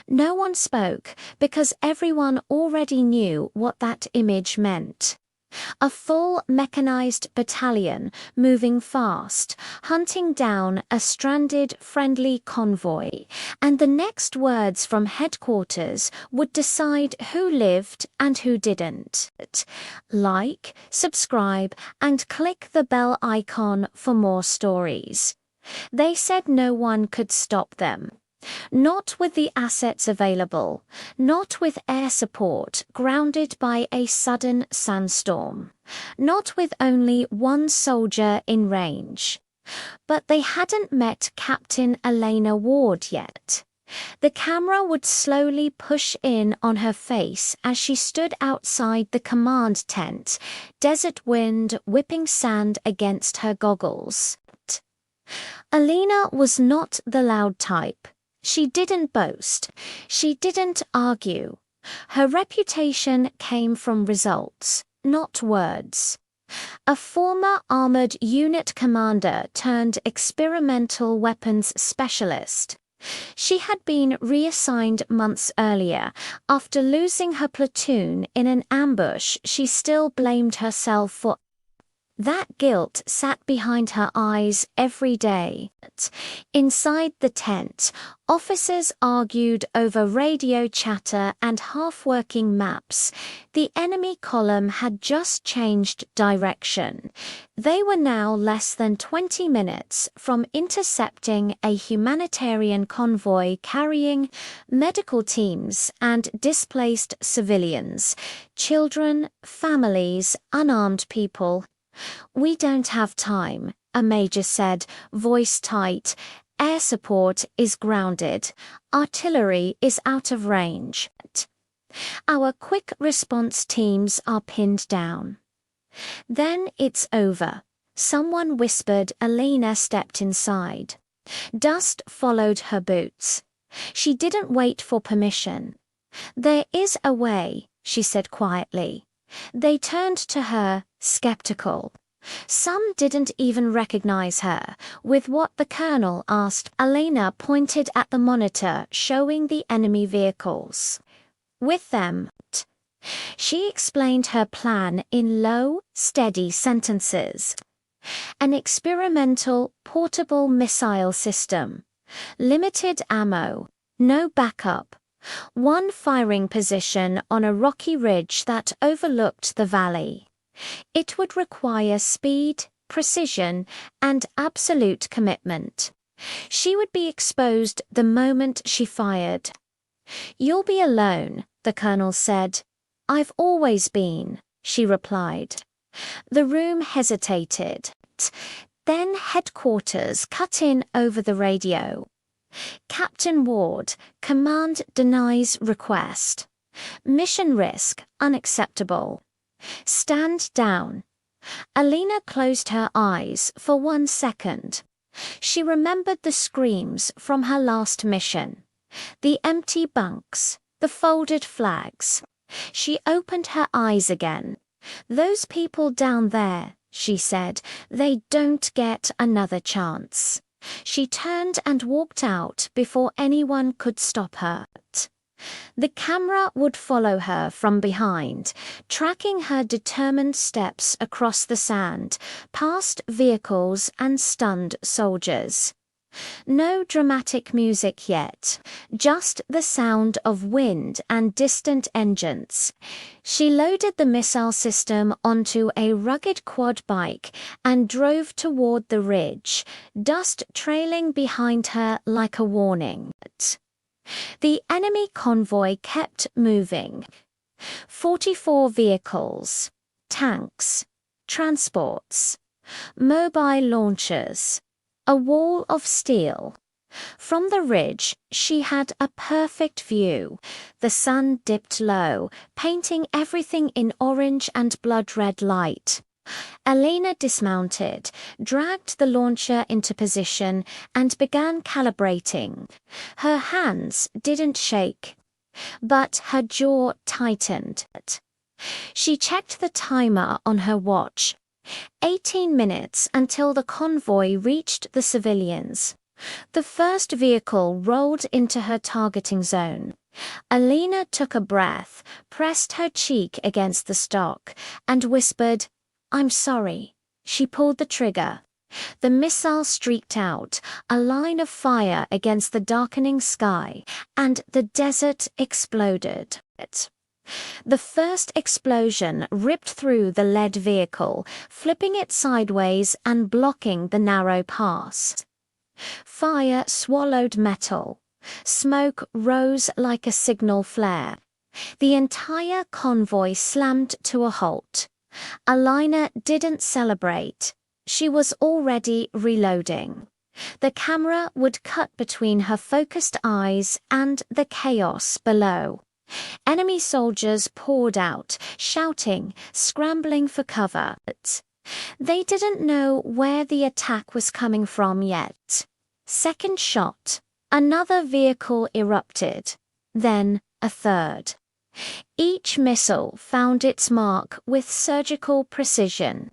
No one spoke because everyone already knew what that image meant. A full mechanized battalion moving fast, hunting down a stranded friendly convoy, and the next words from headquarters would decide who lived and who didn't. Like, subscribe, and click the bell icon for more stories. They said no one could stop them. Not with the assets available, not with air support grounded by a sudden sandstorm, not with only one soldier in range. But they hadn't met Captain Elena Ward yet. The camera would slowly push in on her face as she stood outside the command tent, desert wind whipping sand against her goggles. Elena was not the loud type. She didn't boast. She didn't argue. Her reputation came from results, not words. A former armored unit commander turned experimental weapons specialist. She had been reassigned months earlier after losing her platoon in an ambush. She still blamed herself for. That guilt sat behind her eyes every day. Inside the tent, officers argued over radio chatter and half-working maps. The enemy column had just changed direction. They were now less than 20 minutes from intercepting a humanitarian convoy carrying medical teams and displaced civilians, children, families, unarmed people. "We don't have time," a major said, voice tight. "Air support is grounded. Artillery is out of range. Our quick response teams are pinned down." "Then it's over," someone whispered. Elena stepped inside. Dust followed her boots. She didn't wait for permission. "There is a way," she said quietly. They turned to her, skeptical. Some didn't even recognize her. With what the colonel asked, Elena pointed at the monitor showing the enemy vehicles. "With them." She explained her plan in low, steady sentences. An experimental, portable missile system. Limited ammo. No backup. One firing position on a rocky ridge that overlooked the valley. It would require speed, precision, and absolute commitment. She would be exposed the moment she fired. "You'll be alone," the colonel said. "I've always been," she replied. The room hesitated. Then headquarters cut in over the radio. "Captain Ward, command denies request. Mission risk unacceptable. Stand down." Elena closed her eyes for 1 second. She remembered the screams from her last mission. The empty bunks, the folded flags. She opened her eyes again. "Those people down there," she said, "they don't get another chance." She turned and walked out before anyone could stop her. The camera would follow her from behind, tracking her determined steps across the sand, past vehicles and stunned soldiers. No dramatic music yet, just the sound of wind and distant engines. She loaded the missile system onto a rugged quad bike and drove toward the ridge, dust trailing behind her like a warning. The enemy convoy kept moving. 44 vehicles, tanks, transports, mobile launchers. A wall of steel. From the ridge, she had a perfect view. The sun dipped low, painting everything in orange and blood-red light. Elena dismounted, dragged the launcher into position, and began calibrating. Her hands didn't shake, but her jaw tightened. She checked the timer on her watch. 18 minutes until the convoy reached the civilians. The first vehicle rolled into her targeting zone. Alina took a breath, pressed her cheek against the stock, and whispered, "I'm sorry." She pulled the trigger. The missile streaked out, a line of fire against the darkening sky, and the desert exploded. The first explosion ripped through the lead vehicle, flipping it sideways and blocking the narrow pass. Fire swallowed metal. Smoke rose like a signal flare. The entire convoy slammed to a halt. Alina didn't celebrate. She was already reloading. The camera would cut between her focused eyes and the chaos below. Enemy soldiers poured out, shouting, scrambling for cover. They didn't know where the attack was coming from yet. Second shot. Another vehicle erupted. Then a third. Each missile found its mark with surgical precision.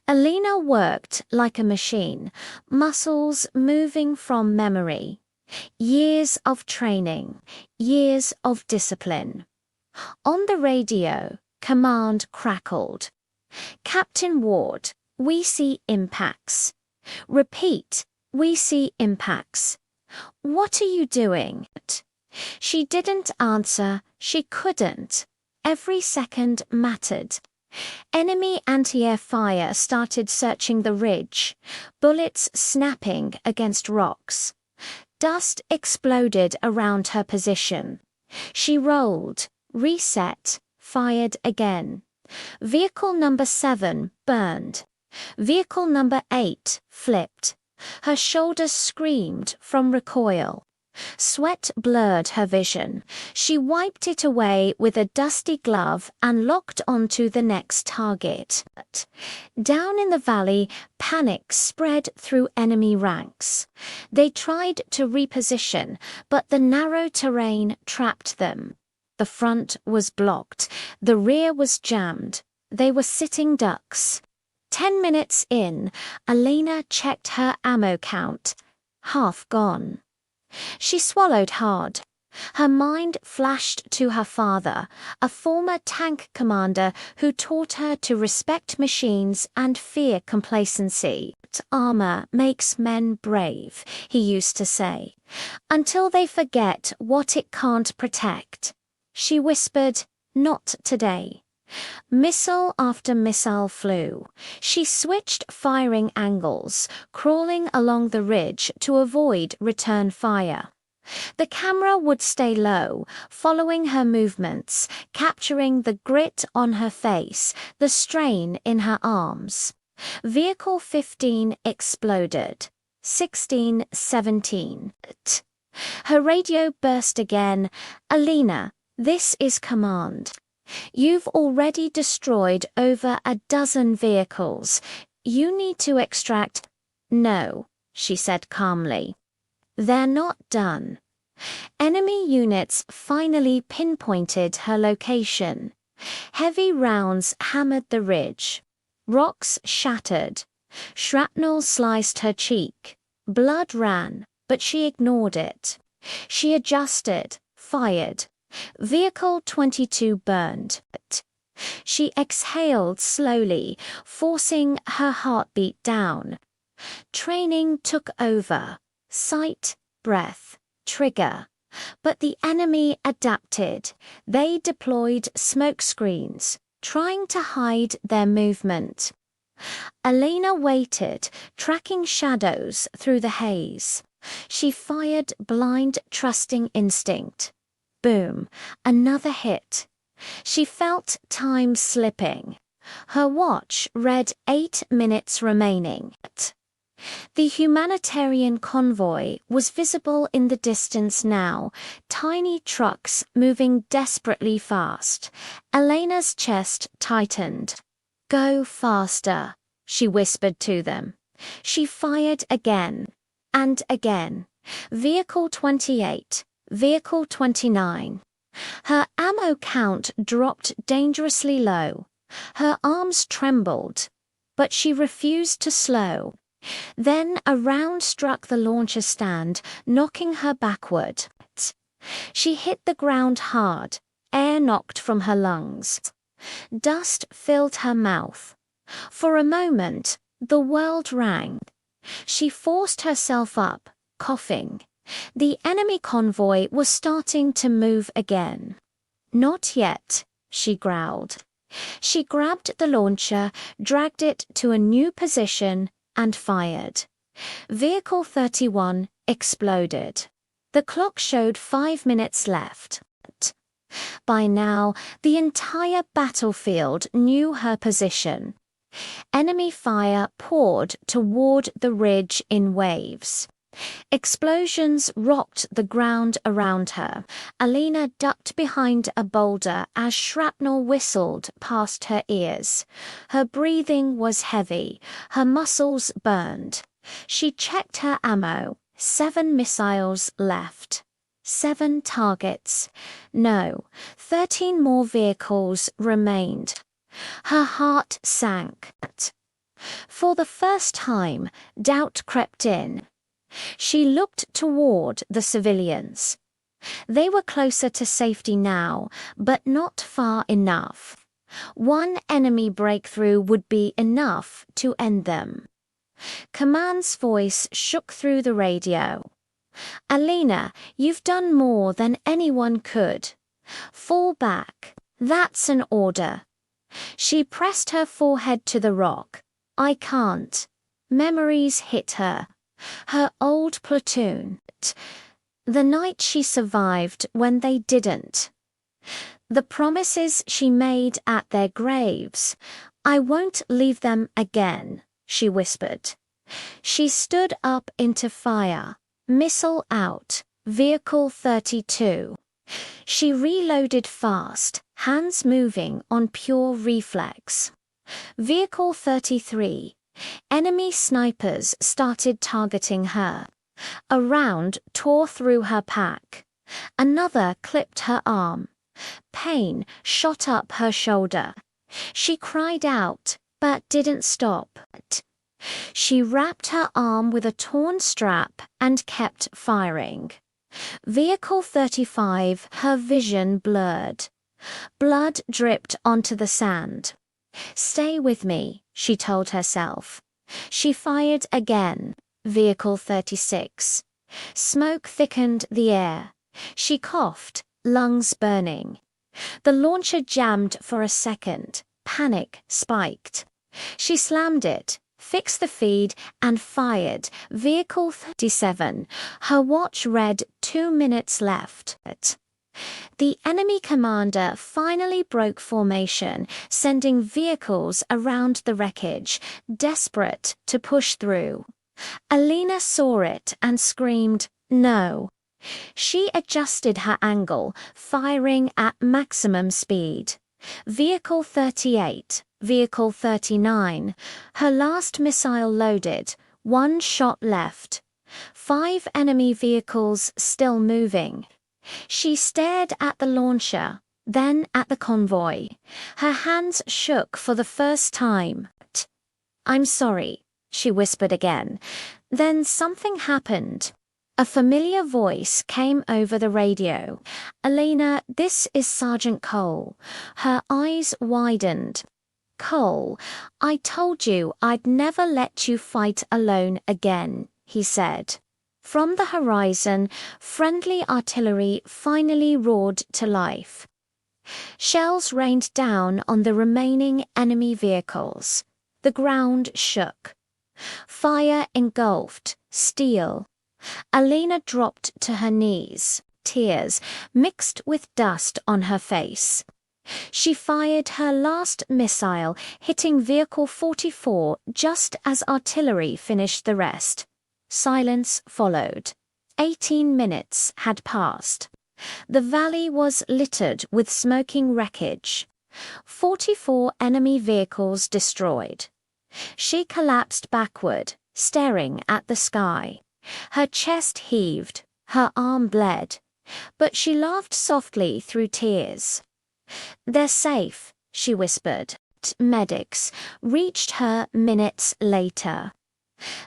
Alina worked like a machine, muscles moving from memory. Years of training, years of discipline. On the radio, command crackled. "Captain Ward, we see impacts." "Repeat, we see impacts." "What are you doing?" She didn't answer, she couldn't. Every second mattered. Enemy anti-air fire started searching the ridge, bullets snapping against rocks. Dust exploded around her position. She rolled, reset, fired again. Vehicle number 7 burned. Vehicle number 8 flipped. Her shoulders screamed from recoil. Sweat blurred her vision. She wiped it away with a dusty glove and locked onto the next target. Down in the valley, panic spread through enemy ranks. They tried to reposition, but the narrow terrain trapped them. The front was blocked. The rear was jammed. They were sitting ducks. 10 minutes in, Alina checked her ammo count. Half gone. She swallowed hard. Her mind flashed to her father, a former tank commander who taught her to respect machines and fear complacency. "Armor makes men brave," he used to say, "until they forget what it can't protect." She whispered, "Not today." Missile after missile flew. She switched firing angles, crawling along the ridge to avoid return fire. The camera would stay low, following her movements, capturing the grit on her face, the strain in her arms. Vehicle 15 exploded. 16, 17. Her radio burst again. "Alina, this is command. You've already destroyed over a dozen vehicles. You need to extract—" "No," she said calmly. "They're not done." Enemy units finally pinpointed her location. Heavy rounds hammered the ridge. Rocks shattered. Shrapnel sliced her cheek. Blood ran, but she ignored it. She adjusted, fired. Vehicle 22 burned. She exhaled slowly, forcing her heartbeat down. Training took over. Sight, breath, trigger. But the enemy adapted. They deployed smoke screens, trying to hide their movement. Alina waited, tracking shadows through the haze. She fired blind, trusting instinct. Boom, another hit. She felt time slipping. Her watch read 8 minutes remaining. The humanitarian convoy was visible in the distance now, tiny trucks moving desperately fast. Elena's chest tightened. "Go faster," she whispered to them. She fired again, and again. Vehicle 28. Vehicle 29. Her ammo count dropped dangerously low. Her arms trembled, but she refused to slow. Then a round struck the launcher stand, knocking her backward. She hit the ground hard, air knocked from her lungs. Dust filled her mouth. For a moment, the world rang. She forced herself up, coughing. The enemy convoy was starting to move again. "Not yet," she growled. She grabbed the launcher, dragged it to a new position, and fired. Vehicle 31 exploded. The clock showed 5 minutes left. By now, the entire battlefield knew her position. Enemy fire poured toward the ridge in waves. Explosions rocked the ground around her. Alina ducked behind a boulder as shrapnel whistled past her ears. Her breathing was heavy, her muscles burned. She checked her ammo. 7 missiles left. 7 targets. No, 13 more vehicles remained. Her heart sank. For the first time, doubt crept in. She looked toward the civilians. They were closer to safety now, but not far enough. One enemy breakthrough would be enough to end them. Command's voice shook through the radio. "Alina, you've done more than anyone could. Fall back. That's an order." She pressed her forehead to the rock. "I can't." Memories hit her. Her old platoon. The night she survived when they didn't. The promises she made at their graves. "I won't leave them again," she whispered. She stood up into fire. Missile out. Vehicle 32. She reloaded fast, hands moving on pure reflex. Vehicle 33. Enemy snipers started targeting her. A round tore through her pack. Another clipped her arm. Pain shot up her shoulder. She cried out, but didn't stop. She wrapped her arm with a torn strap and kept firing. Vehicle 35, her vision blurred. Blood dripped onto the sand. "Stay with me," she told herself. She fired again. Vehicle 36. Smoke thickened the air. She coughed, lungs burning. The launcher jammed for a second. Panic spiked. She slammed it, fixed the feed, and fired. Vehicle 37. Her watch read 2 minutes left. The enemy commander finally broke formation, sending vehicles around the wreckage, desperate to push through. Alina saw it and screamed, "No." She adjusted her angle, firing at maximum speed. Vehicle 38, Vehicle 39, her last missile loaded, 1 shot left. 5 enemy vehicles still moving. She stared at the launcher, then at the convoy. Her hands shook for the first time. "I'm sorry," she whispered again. Then something happened. A familiar voice came over the radio. "Alina, this is Sergeant Cole." Her eyes widened. "Cole, I told you I'd never let you fight alone again," he said. From the horizon, friendly artillery finally roared to life. Shells rained down on the remaining enemy vehicles. The ground shook. Fire engulfed steel. Alina dropped to her knees, tears mixed with dust on her face. She fired her last missile, hitting Vehicle 44 just as artillery finished the rest. Silence followed. 18 minutes had passed. The valley was littered with smoking wreckage. 44 enemy vehicles destroyed. She collapsed backward, staring at the sky. Her chest heaved, her arm bled, but she laughed softly through tears. "They're safe," she whispered. Medics reached her minutes later.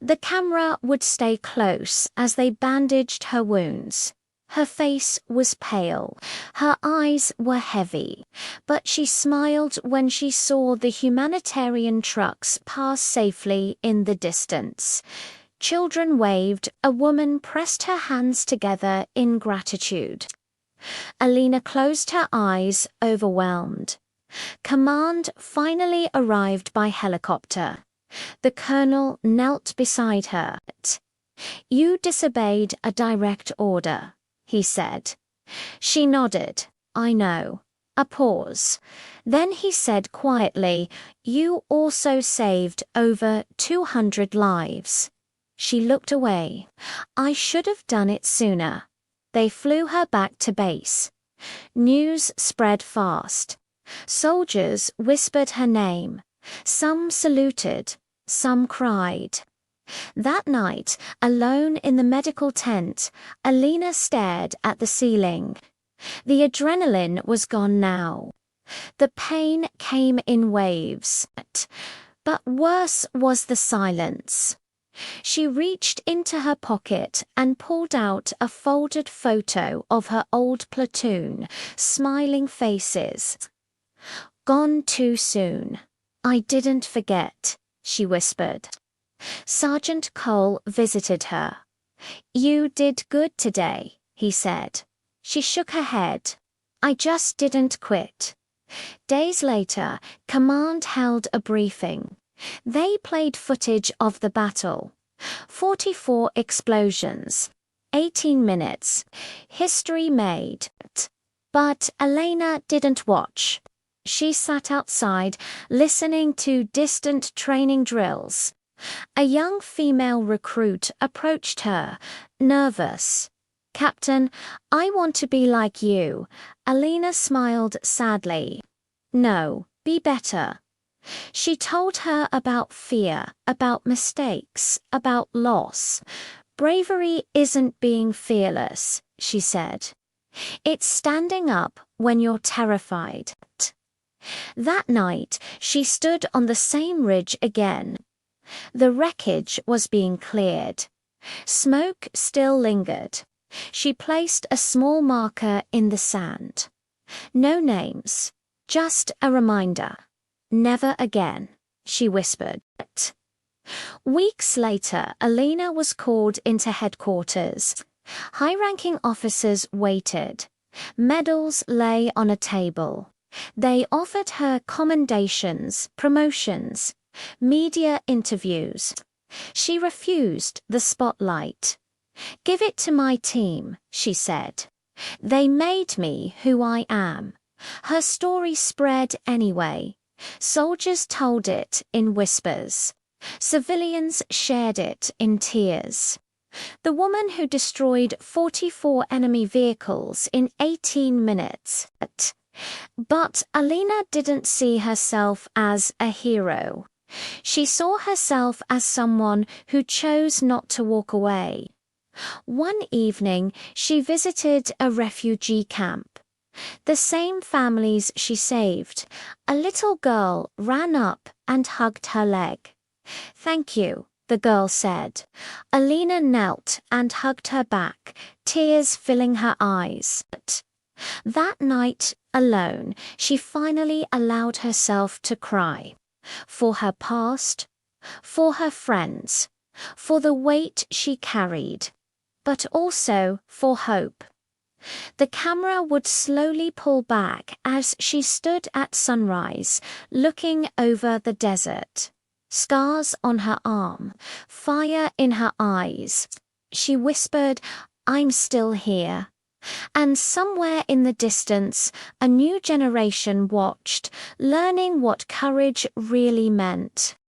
The camera would stay close as they bandaged her wounds. Her face was pale, her eyes were heavy, but she smiled when she saw the humanitarian trucks pass safely in the distance. Children waved, a woman pressed her hands together in gratitude. Alina closed her eyes, overwhelmed. Command finally arrived by helicopter. The colonel knelt beside her. "You disobeyed a direct order," he said. She nodded. "I know." A pause. Then he said quietly, "You also saved over 200 lives." She looked away. "I should have done it sooner." They flew her back to base. News spread fast. Soldiers whispered her name. Some saluted, some cried. That night, alone in the medical tent, Alina stared at the ceiling. The adrenaline was gone now. The pain came in waves. But worse was the silence. She reached into her pocket and pulled out a folded photo of her old platoon, smiling faces. "Gone too soon. I didn't forget," she whispered. Sergeant Cole visited her. "You did good today," he said. She shook her head. "I just didn't quit." Days later, Command held a briefing. They played footage of the battle. 44 explosions. 18 minutes. History made. But Elena didn't watch. She sat outside, listening to distant training drills. A young female recruit approached her, nervous. "Captain, I want to be like you." Elena smiled sadly. "No, be better." She told her about fear, about mistakes, about loss. "Bravery isn't being fearless," she said. "It's standing up when you're terrified." That night, she stood on the same ridge again. The wreckage was being cleared. Smoke still lingered. She placed a small marker in the sand. No names, just a reminder. "Never again," she whispered. Weeks later, Alina was called into headquarters. High-ranking officers waited. Medals lay on a table. They offered her commendations, promotions, media interviews. She refused the spotlight. "Give it to my team," she said. "They made me who I am." Her story spread anyway. Soldiers told it in whispers. Civilians shared it in tears. The woman who destroyed 44 enemy vehicles in 18 minutes. But Alina didn't see herself as a hero. She saw herself as someone who chose not to walk away. One evening, she visited a refugee camp. The same families she saved. A little girl ran up and hugged her leg. "Thank you," the girl said. Alina knelt and hugged her back, tears filling her eyes. That night, alone, she finally allowed herself to cry. For her past, for her friends, for the weight she carried, but also for hope. The camera would slowly pull back as she stood at sunrise, looking over the desert. Scars on her arm, fire in her eyes. She whispered, "I'm still here." And somewhere in the distance, a new generation watched, learning what courage really meant.